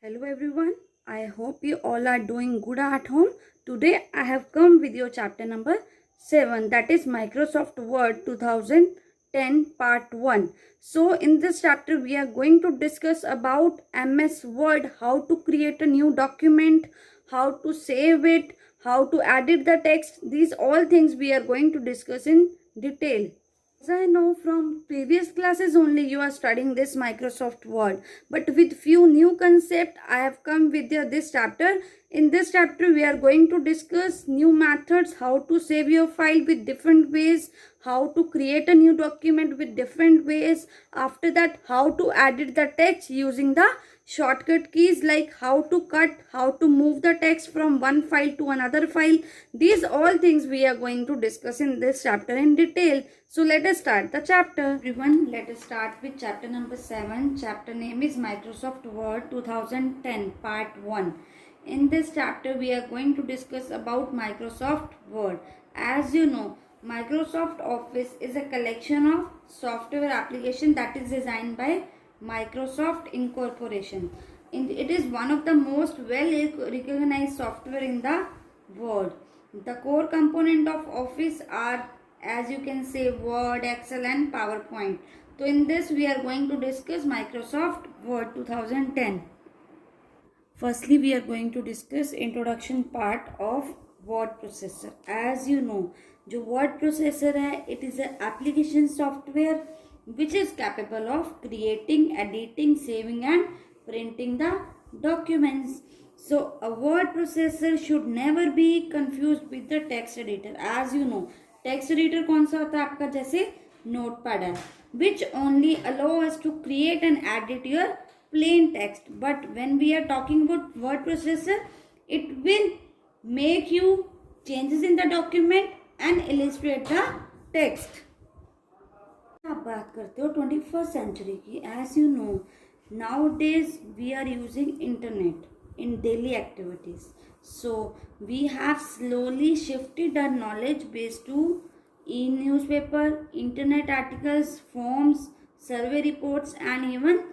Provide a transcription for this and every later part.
Hello everyone, I hope you all are doing good at home. Today I have come with your chapter number 7, that is Microsoft Word 2010 part 1. So in this chapter we are going to discuss about MS Word, how to create a new document, how to save it, how to edit the text. These all things we are going to discuss in detail. As I know from previous classes only you are studying this Microsoft Word, but with few new concept I have come with this chapter. In this chapter we are going to discuss new methods, how to save your file with different ways, how to create a new document with different ways. After that, how to edit the text using the shortcut keys, like how to cut, how to move the text from one file to another file. These all things we are going to discuss in this chapter in detail. So let us start the chapter. Everyone, let us start with chapter number 7. Chapter name is Microsoft Word 2010 part 1. In this chapter we are going to discuss about Microsoft Word. As you know, Microsoft Office is a collection of software application that is designed by Microsoft Incorporation. It is one of the most well recognized software in the world. The core component of Office are, as you can say, Word, Excel and PowerPoint. So in this we are going to discuss Microsoft Word 2010. Firstly, we are going to discuss introduction part of word processor. As you know, जो word processor है, it is an application software which is capable of creating, editing, saving and printing the documents. So a word processor should never be confused with the text editor. As you know, text editor कौन सा होता है आपका, जैसे notepad है, which only allow us to create and edit your plain text. But when we are talking about word processor, it will make you changes in the document and illustrate the text. आप बात करते हो 21st century की. As you know, nowadays we are using internet in daily activities, so we have slowly shifted our knowledge base to e-newspaper, internet articles, forms, survey reports and even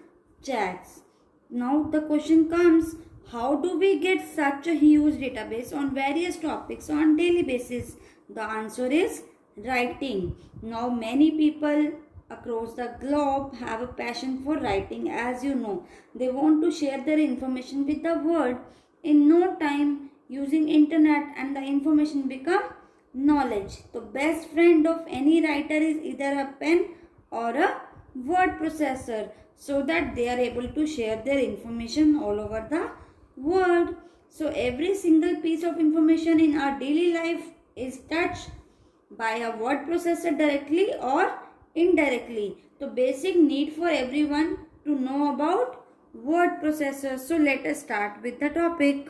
chats. Now the question comes, how do we get such a huge database on various topics on daily basis? The answer is writing. Now many people across the globe have a passion for writing. As you know, they want to share their information with the world in no time using internet, and the information become knowledge. The best friend of any writer is either a pen or a word processor, so that they are able to share their information all over the world. So every single piece of information in our daily life is touched by a word processor directly or indirectly. So basic need for everyone to know about word processor. So let us start with the topic.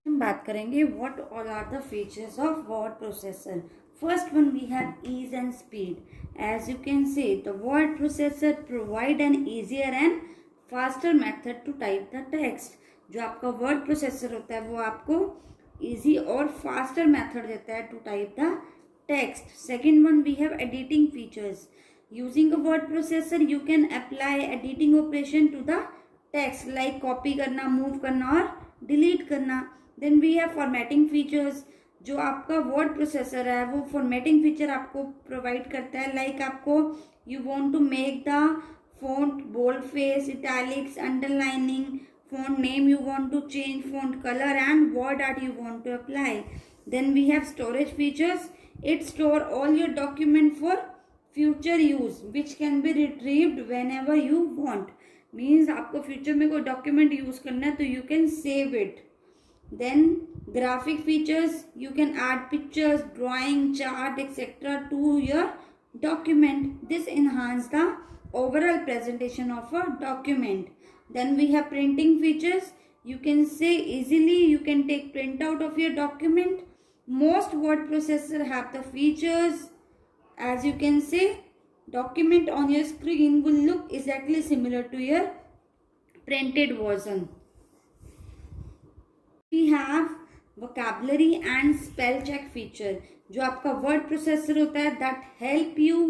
हम बात करेंगे what all are the features of word processor. First one, we have ease and speed. As you can see, the word processor provide an easier and faster method to type the text. जो आपका word processor होता है वो आपको easy और faster method देता है to type the text. Second one, we have editing features. Using a word processor, you can apply editing operation to the text, like copy करना, move करना और delete करना. Then we have formatting features. जो आपका word processor है वो formatting feature आपको provide करता है, लाइक आपको you want to make the font bold face, italics, underlining, font name you want to change, font colour and word art you want to apply. Then we have storage features. It store all your document for future use which can be retrieved whenever you want. Means आपको future में कोई document use करना है तो you can save it. Then graphic features, you can add pictures, drawing, chart, etc. to your document. This enhance the overall presentation of a document. Then we have printing features. You can say easily you can take printout of your document. Most word processor have the features. As you can say, document on your screen will look exactly similar to your printed version. We have vocabulary and spell check feature. जो आपका word processor होता है that help you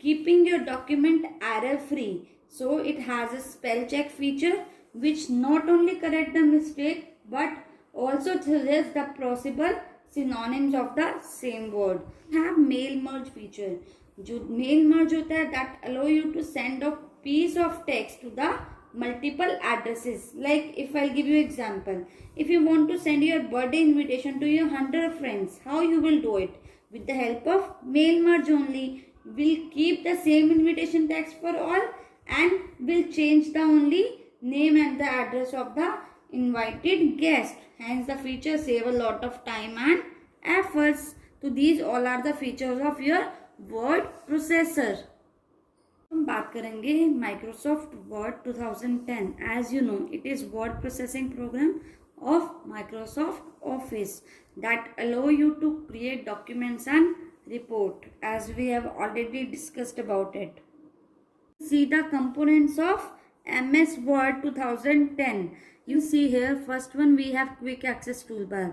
keeping your document error free. So it has a spell check feature which not only correct the mistake but also suggests the possible synonyms of the same word. Have mail merge feature. जो mail merge होता है that allow you to send a piece of text to the multiple addresses. Like if I'll give you example, if you want to send your birthday invitation to your 100 friends, how you will do it? With the help of mail merge only. We'll keep the same invitation text for all and will change the only name and the address of the invited guest. Hence the feature save a lot of time and efforts. So these all are the features of your word processor. हम बात करेंगे Microsoft Word 2010. As you know it is word processing program of Microsoft Office that allow you to create documents and report as we have already discussed about it. See the components of MS Word 2010. You see here, first one we have quick access toolbar.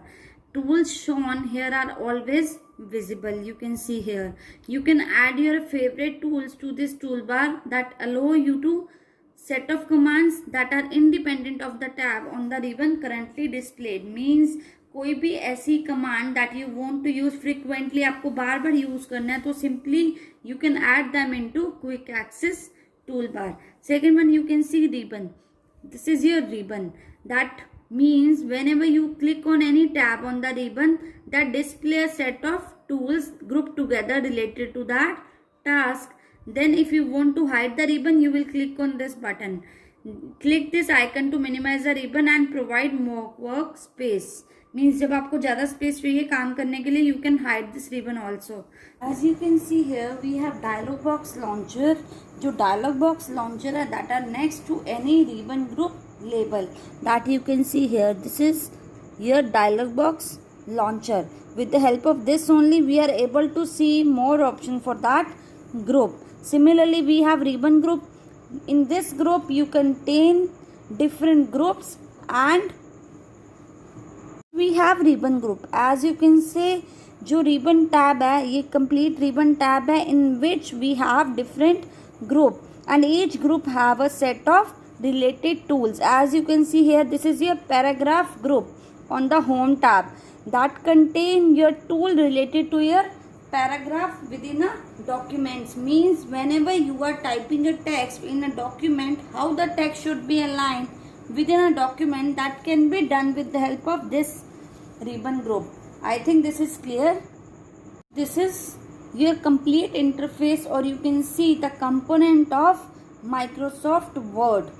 Tools shown here are always visible. You can see here. You can add your favorite tools to this toolbar that allow you to set of commands that are independent of the tab on the ribbon currently displayed. Means कोई भी ऐसी command that you want to use frequently, आपको बार बार use करना है, तो simply you can add them into quick access toolbar. Second one, you can see ribbon. This is your ribbon. That means whenever you click on any tab on the ribbon that display a set of tools grouped together related to that task. Then if you want to hide the ribbon, you will click on this button. Click this icon to minimize the ribbon and provide more work space. Means जब आपको ज़्यादा space चाहिए काम करने के लिए, you can hide this ribbon also. As you can see here, we have dialog box launcher. जो dialog box launcher है that are next to any ribbon group label that you can see here. This is your dialog box launcher. With the help of this only we are able to see more option for that group. Similarly, we have ribbon group. In this group you contain different groups and we have ribbon group. As you can see, जो ribbon tab है ये complete ribbon tab है in which we have different group and each group have a set of related tools. As you can see here, this is your paragraph group on the home tab that contain your tool related to your paragraph within a document. Means whenever you are typing a text in a document, how the text should be aligned within a document, that can be done with the help of this ribbon group. I think this is clear. This is your complete interface, or you can see the component of Microsoft Word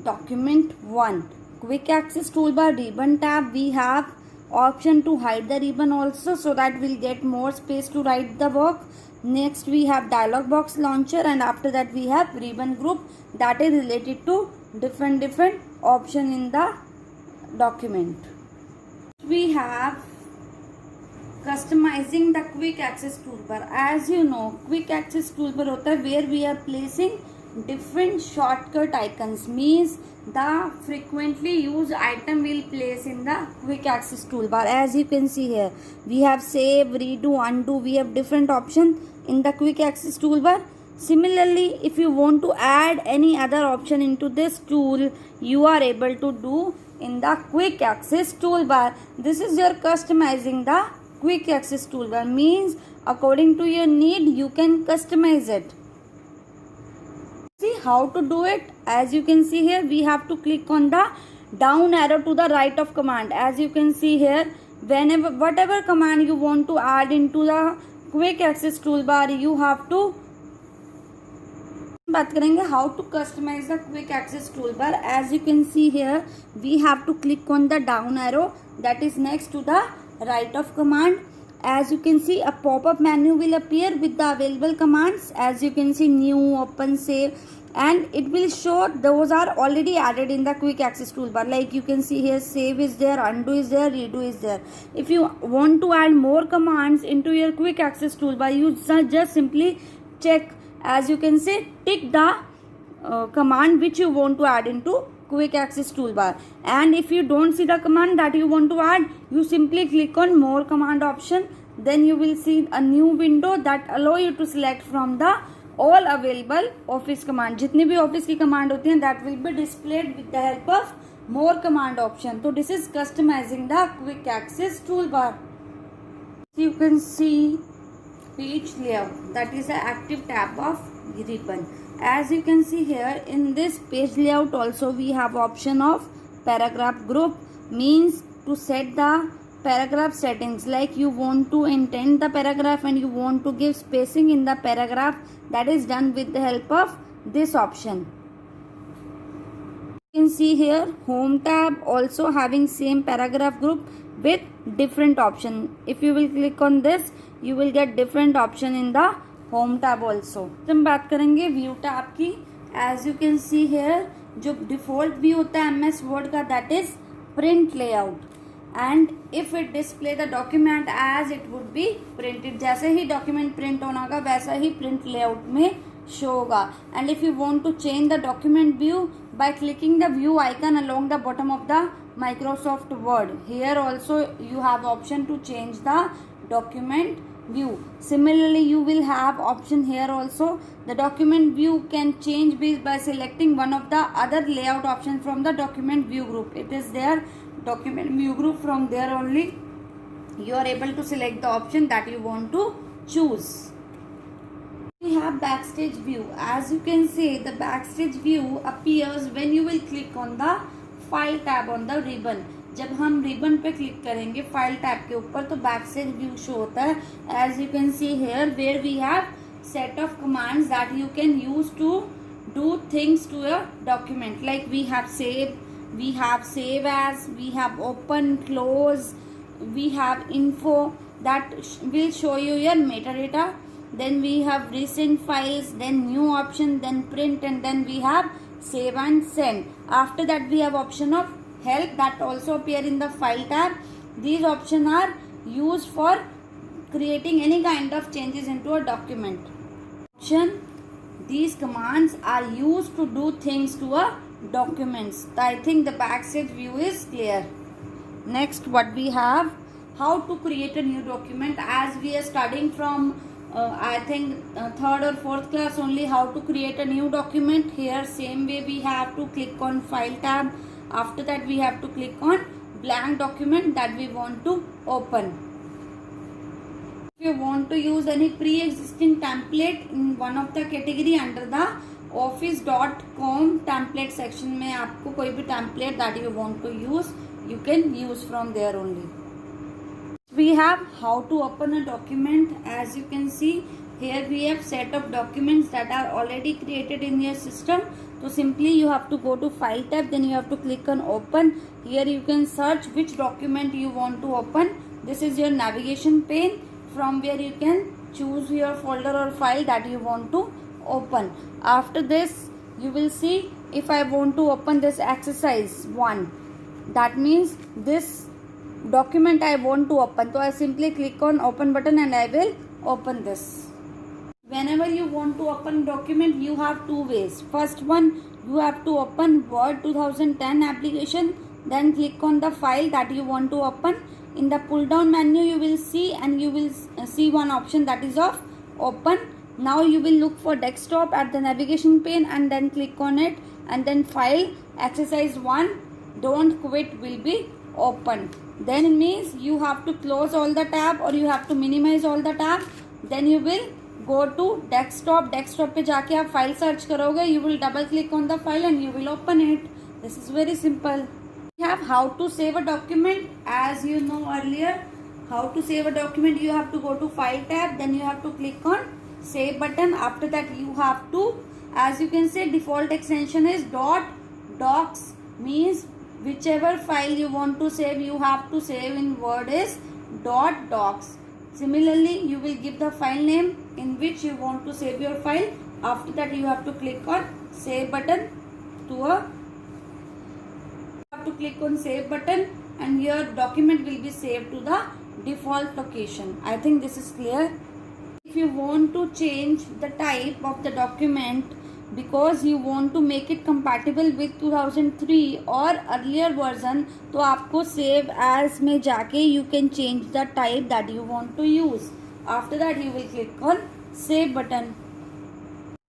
document 1. Quick access toolbar, ribbon tab. We have option to hide the ribbon also, so that we'll get more space to write the work. Next we have dialog box launcher, and after that we have ribbon group that is related to different option in the document. We have customizing the quick access toolbar. As you know, quick access toolbar होता है where we are placing different shortcut icons. Means the frequently used item will place in the quick access toolbar. As you can see here, we have save, redo, undo. We have different option in the quick access toolbar. Similarly, if you want to add any other option into this tool, you are able to do in the quick access toolbar. This is your customizing the quick access toolbar. Means according to your need you can customize it. See how to do it. As you can see here, we have to click on the down arrow to the right of command. As you can see here, whenever whatever command you want to add into the quick access toolbar, you have to बात करेंगे how to customize the quick access toolbar. As you can see here, we have to click on the down arrow that is next to the right of command. As you can see, a pop-up menu will appear with the available commands. As you can see, new, open, save, and it will show those are already added in the quick access toolbar. Like you can see here, save is there, undo is there, redo is there. If you want to add more commands into your quick access toolbar, you just simply check. As you can see, tick the command which you want to add into quick access toolbar. And if you don't see the command that you want to add, you simply click on more command option. Then you will see a new window that allow you to select from the all available office command, जितनी भी office की command होती हैं that will be displayed with the help of more command option. So this is customizing the quick access toolbar. You can see page layout, that is the active tab of ribbon. As you can see here in this page layout also we have option of paragraph group, means to set the paragraph settings, like you want to indent the paragraph and you want to give spacing in the paragraph, that is done with the help of this option. You can see here home tab also having same paragraph group with different option. If you will click on this you will get different option in the home tab also. हम बात करेंगे view tab की. As you can see here जो default view होता है MS Word का, that is print layout, and if it display the document as it would be printed, जैसे ही document print होना होगा वैसा ही print layout में show होगा. And if you want to change the document view by clicking the view icon along the bottom of the Microsoft Word, here also you have option to change the document view. Similarly you will have option here also. The document view can change by selecting one of the other layout option from the document view group. It is there document view group, from there only you are able to select the option that you want to choose. We have backstage view. As you can see the backstage view appears when you will click on the file tab on the ribbon. जब हम ribbon पे click करेंगे file tab के ऊपर तो backstage view show होता है. As you can see here where we have set of commands that you can use to do things to your document, like we have save as, we have open, close, we have info that will show you your metadata, then we have recent files, then new option, then print, and then we have save and send. After that we have option of help that also appear in the file tab. These options are used for creating any kind of changes into a document. These commands are used to do things to a documents. I think the backstage view is clear. Next what we have, how to create a new document. As we are studying from I think third or fourth class only how to create a new document. Here same way we have to click on file tab. After that we have to click on blank document that we want to open. If you want to use any pre-existing template in one of the category under the office.com template section में आपको कोई भी template that you want to use, you can use from there only. We have how to open a document. As you can see here we have set of documents that are already created in your system. So simply you have to go to file tab, then you have to click on open. Here you can search which document you want to open. This is your navigation pane from where you can choose your folder or file that you want to open. After this you will see if I want to open this exercise 1, that means this document I want to open. So I simply click on open button and I will open this. Whenever you want to open document you have two ways. First one, you have to open Word 2010 application, then click on the file that you want to open. In the pull down menu you will see and you will see one option that is of open. Now you will look for desktop at the navigation pane and then click on it, and then file exercise 1 don't quit will be open. Then it means you have to close all the tab or you have to minimize all the tab. Then you will go to desktop. Desktop पे जाके आप file search करोगे. You will double click on the file and you will open it. This is very simple. We have how to save a document. As you know earlier, how to save a document, you have to go to file tab, then you have to click on save button. After that you have to, as you can see, default extension is .docs, means whichever file you want to save, you have to save in Word is .docs. Similarly you will give the file name in which you want to save your file. After that you have to click on save button and your document will be saved to the default location. I think this is clear. If you want to change the type of the document because you want to make it compatible with 2003 or earlier version, तो आपको save as में जाके you can change the type that you want to use. After that you will click on save button.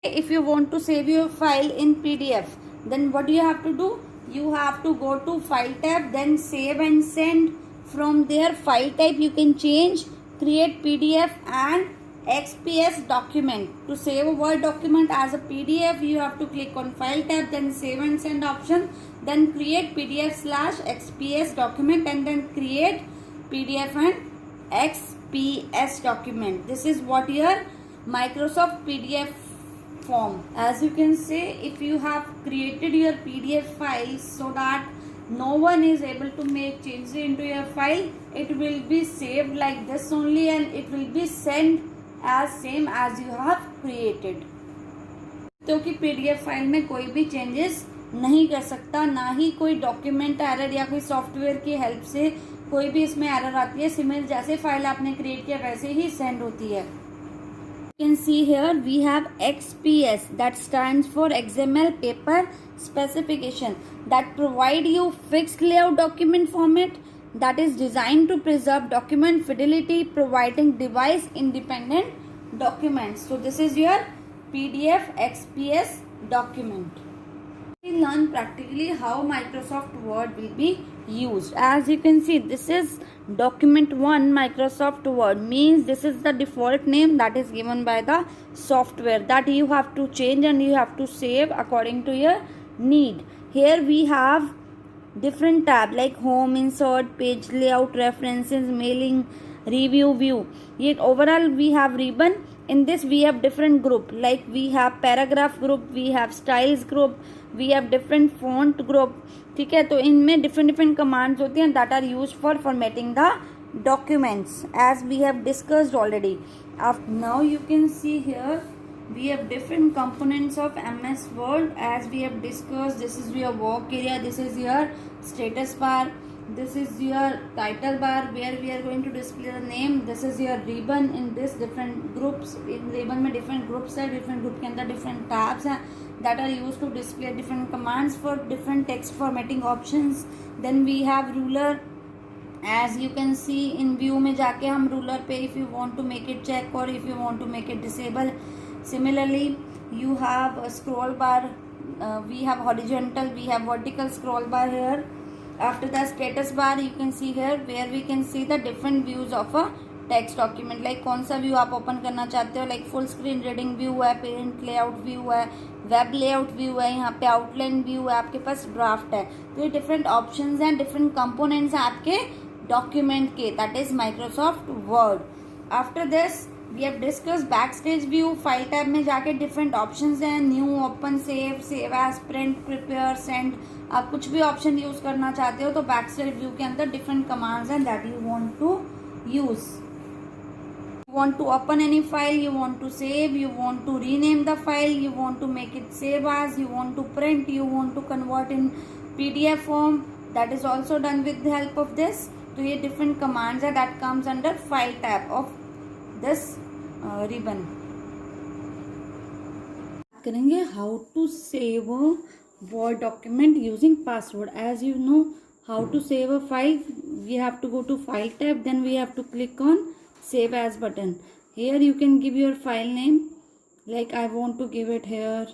If you want to save your file in PDF, then what do you have to do? You have to go to file tab, then save and send. From there, file type you can change, create PDF and XPS document. To save a Word document as a PDF, you have to click on file tab, then save and send option, then create PDF/XPS document, and then create PDF and XPS document. This is what your Microsoft PDF form. As you can see, if you have created your PDF file so that no one is able to make changes into your file, it will be saved like this only and it will be sent as same as you have created. तो कि PDF file में कोई भी changes नहीं कर सकता, ना ही कोई डॉक्यूमेंट एरर या कोई सॉफ्टवेयर की हेल्प से कोई भी इसमें एरर आती है। सिमिलर जैसे फाइल आपने क्रिएट किया वैसे ही सेंड होती है। You can see here we have XPS, that stands for XML paper specification, that provide you fixed layout document format that is designed to preserve document fidelity, providing device independent documents. So this is your PDF XPS document. We learn practically how Microsoft Word will be used. As you can see, this is document 1 Microsoft Word, means this is the default name that is given by the software, that you have to change and you have to save according to your need. Here we have different tab like home, insert, page layout, references, mailing, review, view. Yet overall we have ribbon. In this we have different group, like we have paragraph group, we have styles group, we have different font group. ठीक है, तो इनमें different commands होती हैं that are used for formatting the documents, as we have discussed already. Now you can see here we have different components of MS Word, as we have discussed. This is your work area, this is your status bar, this is your title bar where we are going to display the name, this is your ribbon. In this different groups, in ribbon में different groups है, different group के अंदर different tabs हैं that are used to display different commands for different text formatting options. Then we have ruler, as you can see in view में जाके हम ruler पे if you want to make it check or if you want to make it disable. Similarly you have a scroll bar, we have horizontal, we have vertical scroll bar here. After the status bar you can see here where we can see the different views of a text document, like कौन सा view आप open करना चाहते हो, like full screen reading view है, parent layout view है, web layout view है, यहाँ पे आउटलाइन व्यू है, आपके पास ड्राफ्ट है. तो ये डिफरेंट ऑप्शंस हैं, डिफरेंट कंपोनेंट्स हैं आपके डॉक्यूमेंट के, that is Microsoft Word. After this we have discuss backstage view. File tab में जाके डिफरेंट ऑप्शंस हैं, new, open, save, save as, print, prepare, send. आप कुछ भी ऑप्शन यूज करना चाहते हो तो बैक स्टेज व्यू के अंदर डिफरेंट कमांड्स हैं that you want to use. You want to open any file, you want to save, you want to rename the file, you want to make it save as, you want to print, you want to convert in PDF form, that is also done with the help of this. तो ये different commands है that comes under file tab of this ribbon. करेंगे how to save a Word document using password. As you know how to save a file, we have to go to file tab, then we have to click on save as button. Here you can give your file name, like I want to give it here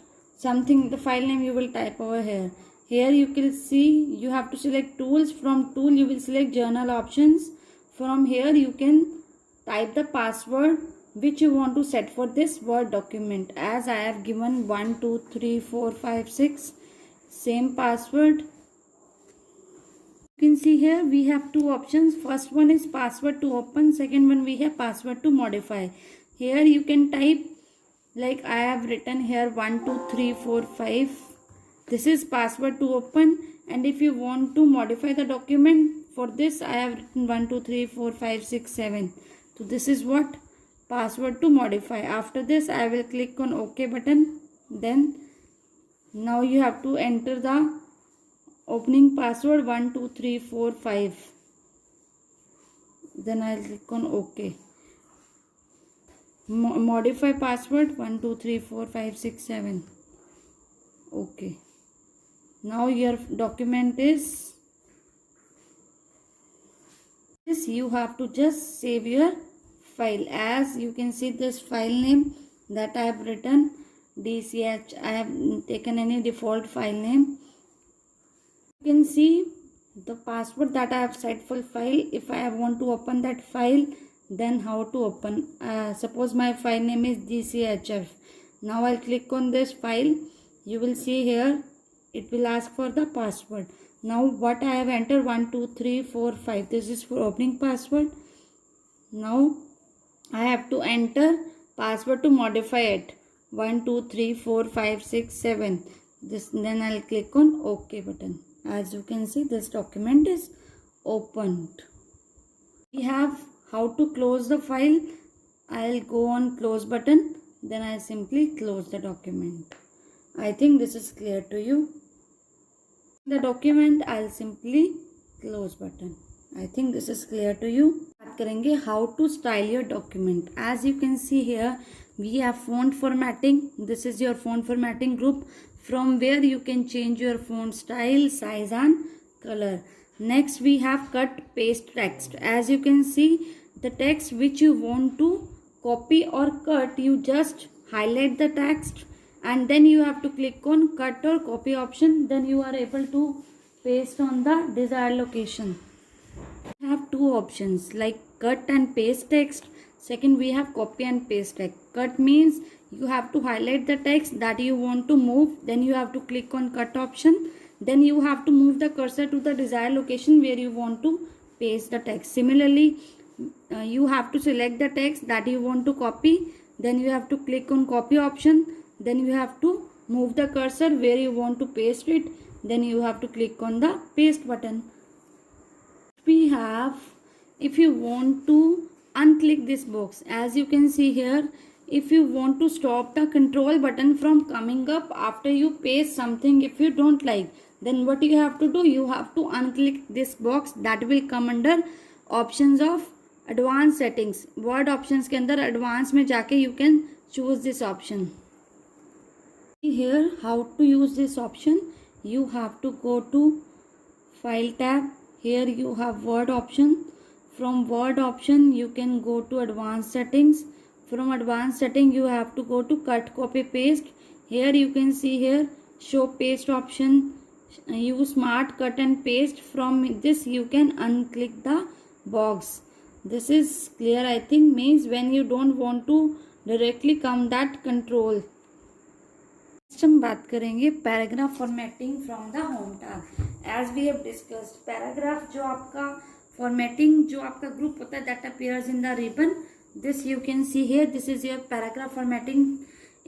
something, the file name you will type over here. Here you can see you have to select tools. From tool you will select journal options. From here you can type the password which you want to set for this Word document. As I have given 1 2 3 4 5 6 same password. You can see here we have two options. First one is password to open, second one we have password to modify. Here you can type, like I have written here 1 2 3 4 5. This is password to open, and if you want to modify the document, for this I have written 1 2 3 4 5 6 7. So this is what password to modify. After this I will click on OK button. Then now you have to enter the opening password 1 2 3 4 5. Then I'll click on OK. Modify password 1 2 3 4 5 6 7. OK. Now your document is this. You have to just save your file. As you can see this file name that I have written DCH. I have taken any default file name. You can see the password that I have set for file. If I want to open that file, then how to open. Suppose my file name is DCHF. Now I'll click on this file. You will see here it will ask for the password. Now what I have entered 1 2 3 4 5. This is for opening password. Now I have to enter password to modify it. 1 2 3 4 5 6 7. This, then I'll click on OK button. As you can see, this document is opened. We have how to close the file. I'll go on close button. Then I simply close the document. I think this is clear to you. The document, I'll simply close button. I think this is clear to you. बात करेंगे how to style your document. As you can see here, we have font formatting. This is your font formatting group, from where you can change your font style, size and color. Next we have cut paste text. As you can see, the text which you want to copy or cut, you just highlight the text and then you have to click on cut or copy option. Then you are able to paste on the desired location. We have two options like cut and paste text. Second, we have copy and paste text. Cut means you have to highlight the text that you want to move. Then you have to click on cut option. Then you have to move the cursor to the desired location where you want to paste the text. Similarly, you have to select the text that you want to copy. Then you have to click on copy option. Then you have to move the cursor where you want to paste it. Then you have to click on the paste button. We have, if you want to unclick this box, as you can see here, if you want to stop the control button from coming up after you paste something, if you don't like, then what you have to do, you have to unclick this box that will come under options of advanced settings. Word options के अंदर advanced में जाके you can choose this option. Here how to use this option, you have to go to file tab. Here you have word option. From word option you can go to advanced settings. From advanced setting you have to go to cut copy paste. Here you can see here show paste option. Use smart cut and paste. From this you can unclick the box. This is clear, I think, means when you don't want to directly come that control. Next हम बात करेंगे paragraph formatting from the home tab. As we have discussed, paragraph जो आपका formatting जो आपका group होता है that appears in the ribbon, this you can see here, this is your paragraph formatting.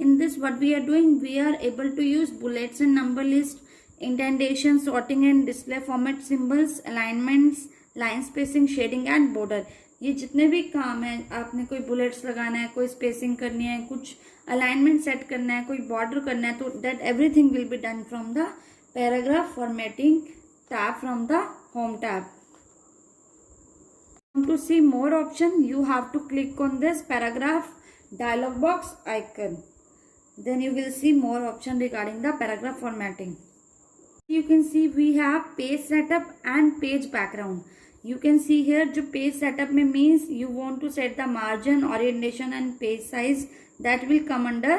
In this what we are doing, we are able to use bullets and number list, indentation, sorting and display format symbols, alignments, line spacing, shading and border. ये जितने भी काम है, आपने कोई bullets लगाना है, कोई स्पेसिंग करनी है, कुछ अलाइनमेंट सेट करना है, कोई बॉर्डर करना है, तो that everything will be done from the paragraph formatting tab from the home tab. To see more option, you have to click on this paragraph dialog box icon. Then you will see more option regarding the paragraph formatting. You can see we have page setup and page background. You can see here जो page setup में means you want to set the margin, orientation and page size, that will come under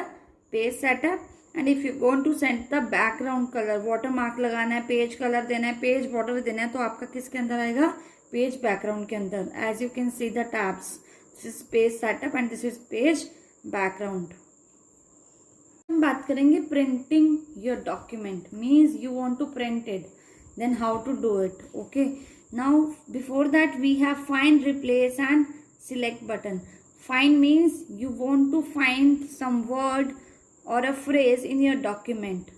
page setup. And if you want to set the background color, watermark लगाना है, page color देना है, page border देना है, तो आपका किसके अंदर आएगा, page background के अंदर. As you can see the tabs, this is page setup and this is page background. हम बात करेंगे printing your document, means you want to print it, then how to do it. Okay, now before that we have find, replace and select button. Find means you want to find some word or a phrase in your document.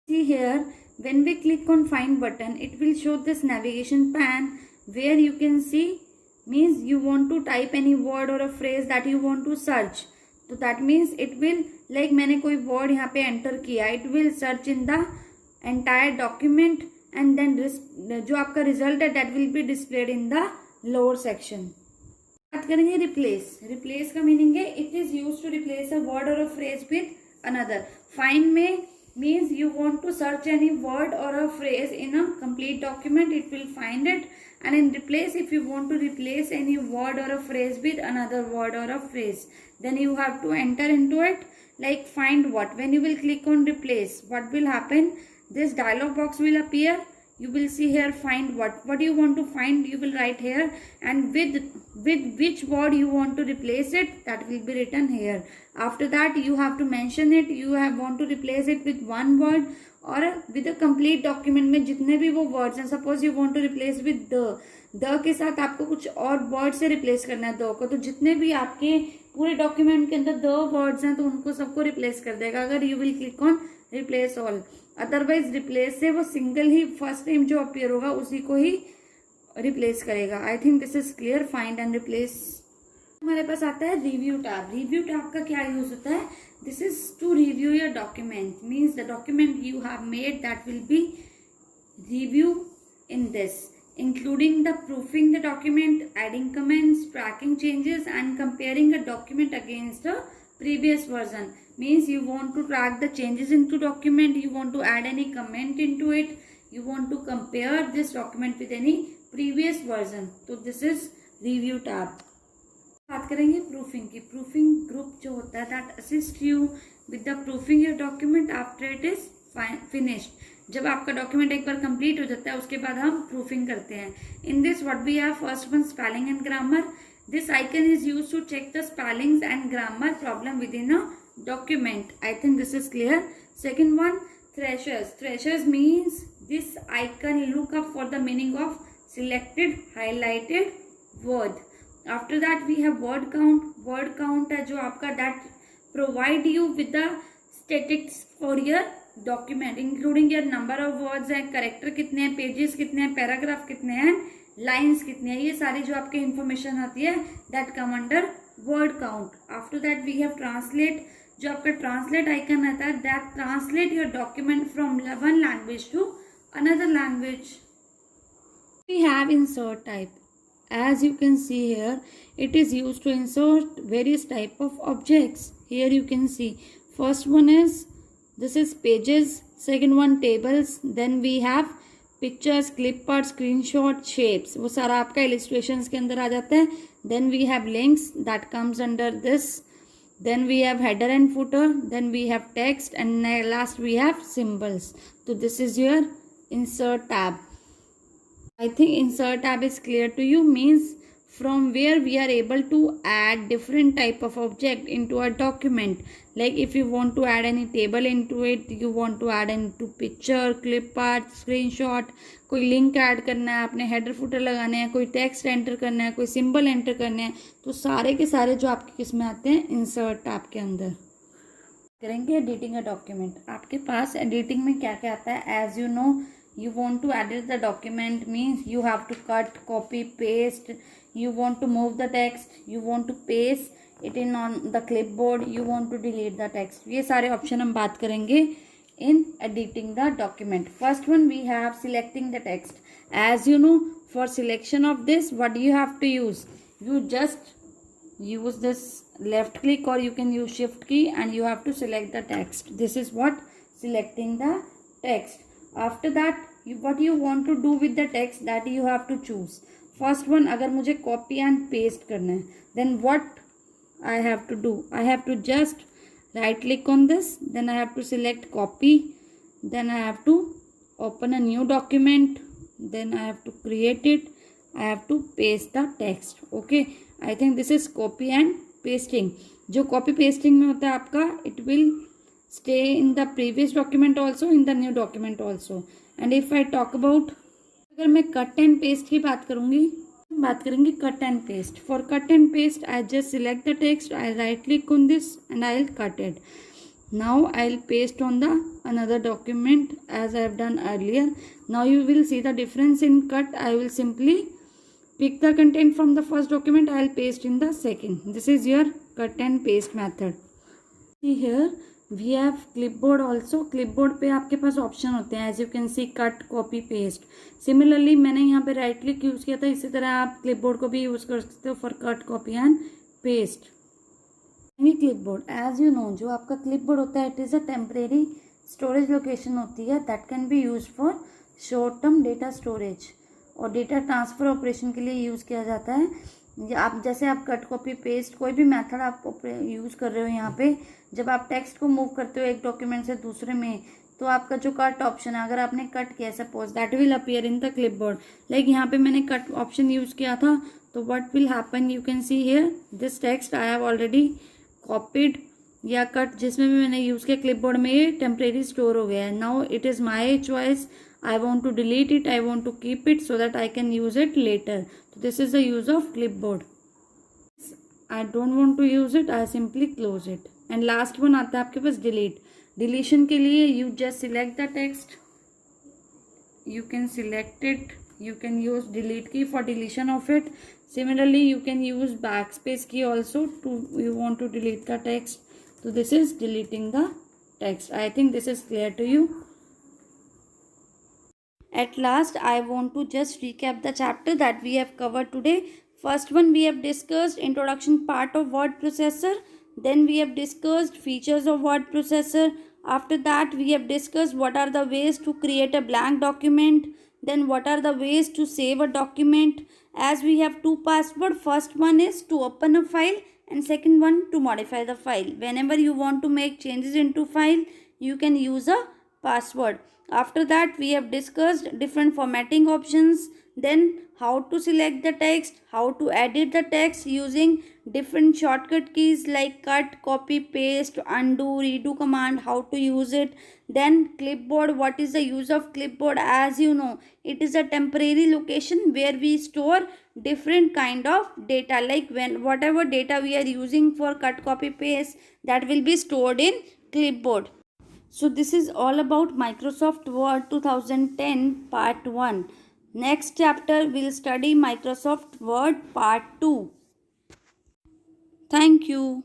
See here, when we click on find button, it will show this navigation pan where you can see, means you want to type any word or a phrase that you want to search. तो that means it will, like मैंने कोई word यहाँ पे enter किया, it will search in the entire document and then जो आपका result है that will be displayed in the lower section. बात करेंगे replace. Replace का meaning है it is used to replace a word or a phrase with another. Find में means you want to search any word or a phrase in a complete document, it will find it. And in replace, if you want to replace any word or a phrase with another word or a phrase, then you have to enter into it. like find what. When you will click on replace, what will happen? This dialog box will appear. You will see here find what do you want to find, you will write here, and with which word you want to replace it, that will be written here. After that you have to mention it, you have want to replace it with one word or with a complete document में जितने भी वो words हैं. Suppose you want to replace with the के साथ आपको कुछ और word से replace करना है the को, तो जितने भी आपके पूरे डॉक्यूमेंट के अंदर the words हैं तो उनको सबको रिप्लेस कर देगा अगर you will click on replace all. Otherwise replace से वो सिंगल ही फर्स्ट टाइम जो अपीयर होगा उसी को ही रिप्लेस करेगा. I think this is clear. Find and replace. हमारे पास आता है रिव्यू टैब. रिव्यू टैब का क्या यूज होता है? This is to review your document. Means the document you have made that will be review in this, including the proofing the document, adding comments, tracking changes and comparing a document against the previous version. Means you want to track the changes into document, you want to add any comment into it, you want to compare this document with any previous version. So this is review tab. बात करेंगे proofing की. Proofing group जो होता है that assist you with the proofing your document after it is finished. जब आपका document एक बार complete हो जाता है उसके बाद हम प्रूफिंग करते हैं. In this what we have, first one spelling and grammar. This icon is used to check the spellings and grammar problem within a document. I think this is clear. Second one, thrashers. Thrashers means this icon look up for the meaning of selected highlighted word. After that we have word count. Word count है जो आपका that provide you with the statistics for your document, including your number of words है, character कितने हैं, pages कितने हैं, paragraph कितने हैं, lines कितने हैं. ये सारी जो आपके information आती है that come under word count. After that we have translate. जो आपका ट्रांसलेट आइकन आता है that translate your document from one language to another language. We have insert type. As you can see here it is use to insert various type of objects. Here you can see first one is this is pages, second one tables, then we have pictures, clip art, screenshot, shapes. वो सारा आपका illustrations के अंदर आ जाता है. Then we have links that comes under this. Then we have header and footer, then we have text, and last we have symbols. So this is your insert tab. I think insert tab is clear to you. Means from where we are able to add different type of object into a document. Like if you want to add any table into it, you want to add into picture, clip art, screenshot, कोई link add करना है, अपने header footer लगाने हैं, कोई text enter करना है, कोई सिंबल एंटर करने हैं, तो सारे के सारे जो आपके किस में आते हैं इंसर्ट टैब के अंदर. करेंगे एडिटिंग अ डॉक्यूमेंट. आपके पास एडिटिंग में क्या क्या आता है? As you know, you want to edit the document means you have to cut, copy, paste, you want to move the text, you want to paste it in on the clipboard, you want to delete the text. ये सारे option हम बात करेंगे in editing the document. First one we have selecting the text. As you know, for selection of this what you have to use, you just use this left click or you can use shift key and you have to select the text. This is what selecting the text. After that what you want to do with the text that you have to choose. First one, अगर मुझे copy and paste करना है, then what I have to do, I have to just right click on this, then I have to select copy, then I have to open a new document, then I have to create it, I have to paste the text. Okay, I think this is copy and pasting. जो copy pasting में होता है आपका, it will stay in the previous document also, in the new document also. And if I talk about, अगर मैं cut and paste की बात करूँगी, बात करेंगे cut and paste. For cut and paste, I just select the text, I right click on this and I'll cut it. Now I'll paste on the another document as I have done earlier. Now you will see the difference in cut. I will simply pick the content from the first document, I'll paste in the second. This is your cut and paste method. See here we have clipboard also. clipboard पे आपके पास option होते हैं, as you can see cut, copy, paste. Similarly मैंने यहाँ पे right click use किया था, इसी तरह आप clipboard को भी यूज़ कर सकते हो for cut, copy and paste. clipboard, as you know, जो आपका clipboard होता है, it is a temporary storage location होती है that can be used for short term data storage और डेटा ट्रांसफ़र ऑपरेशन के लिए यूज़ किया जाता है. आप जैसे आप कट कॉपी पेस्ट कोई भी मेथड आप यूज़ कर रहे हो यहाँ पे, जब आप टेक्स्ट को मूव करते हो एक डॉक्यूमेंट से दूसरे में, तो आपका जो कट ऑप्शन है, अगर आपने कट किया suppose that will appear in the clipboard. Like यहाँ पे मैंने कट ऑप्शन यूज़ किया था, तो what will happen, you can see here this text I have already copied या कट, जिसमें भी मैंने यूज़ किया क्लिपबोर्ड में, ये टेम्परेरी स्टोर हो गया है। Now it is my choice, I want to delete it, I want to keep it so that I can use it later. So this is the use of clipboard. I don't want to use it, I simply close it. And last one आता है आपके पास delete. Deletion के लिए you just select the text. You can select it. You can use delete key for deletion of it. Similarly, you can use backspace key also to you want to delete the text. So this is deleting the text. I think this is clear to you. At last, I want to just recap the chapter that we have covered today. First one, we have discussed introduction part of word processor. Then we have discussed features of word processor. After that, we have discussed what are the ways to create a blank document. Then what are the ways to save a document. As we have two passwords, first one is to open a file and second one to modify the file. Whenever you want to make changes into file, you can use a password. After that, we have discussed different formatting options, then how to select the text, how to edit the text using different shortcut keys like cut, copy, paste, undo, redo command, how to use it. Then clipboard, what is the use of clipboard? As you know, it is a temporary location where we store different kind of data, like when whatever data we are using for cut, copy, paste, that will be stored in clipboard. So this is all about Microsoft Word 2010 part 1. Next chapter we'll study Microsoft Word part 2. Thank you.